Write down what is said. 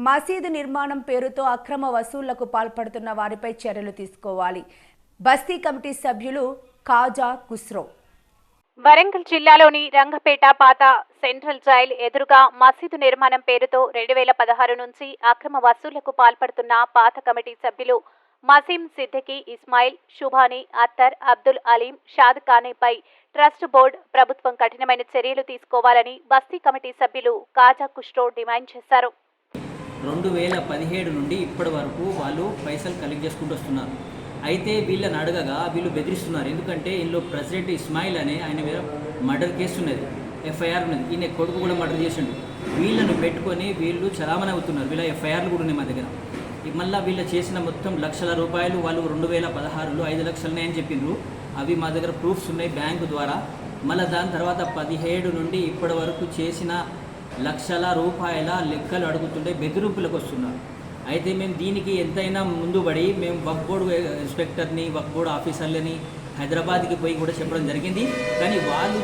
మసీదు నిర్మాణం పేరుతో అక్రమ వసూళ్లకు పాల్పడుతున్న వారిపై చర్యలు తీసుకోవాలి. బస్తీ కమిటీ సభ్యులు కాజా ఖుస్రో. వరంగల్ జిల్లాలోని రంగపేట పాత సెంట్రల్ జైల్ ఎదురుగా మసీదు నిర్మాణం పేరుతో 2016 నుంచి అక్రమ వసూళ్లకు పాల్పడుతున్న పాత కమిటీ సభ్యులు మసీం సిద్దికి, ఇస్మాయిల్, షుభానీ, అత్తర్, అబ్దుల్ అలీం, షాద్ ఖానీపై ట్రస్ట్ బోర్డు ప్రభుత్వం కఠినమైన చర్యలు తీసుకోవాలని బస్తీ కమిటీ సభ్యులు కాజా ఖుస్రో డిమాండ్ చేశారు. 2017 నుండి ఇప్పటి వరకు వాళ్ళు పైసలు కలెక్ట్ చేసుకుంటూ వస్తున్నారు. అయితే వీళ్ళని అడగగా వీళ్ళు బెదిరిస్తున్నారు. ఎందుకంటే ఇందులో ప్రెసిడెంట్ ఇస్మాయిల్ అనే ఆయన మీద మర్డర్ కేసు ఉన్నది, ఎఫ్ఐఆర్ ఉన్నది. ఈయన కొడుకు కూడా మర్డర్ చేసిండు. వీళ్ళను పెట్టుకొని వీళ్ళు చలామణి అవుతున్నారు. వీళ్ళ ఎఫ్ఐఆర్లు కూడా ఉన్నాయి మా దగ్గర. మళ్ళీ వీళ్ళు చేసిన మొత్తం లక్షల రూపాయలు వాళ్ళు 2016లో 5 లక్షలనే అని చెప్పిండ్రు. అవి మా దగ్గర ప్రూఫ్స్ ఉన్నాయి బ్యాంకు ద్వారా. మళ్ళీ దాని తర్వాత 17 నుండి ఇప్పటి వరకు చేసిన లక్షల రూపాయల లెక్కలు అడుగుతుంటే బెదిరింపులకు వస్తున్నారు. అయితే మేము దీనికి ఎంతైనా ముందు పడి మేము వక్ఫ్ బోర్డు ఇన్స్పెక్టర్ని, వక్ఫ్ బోర్డు ఆఫీసర్లని హైదరాబాద్కి పోయి కూడా చెప్పడం జరిగింది. కానీ వాళ్ళు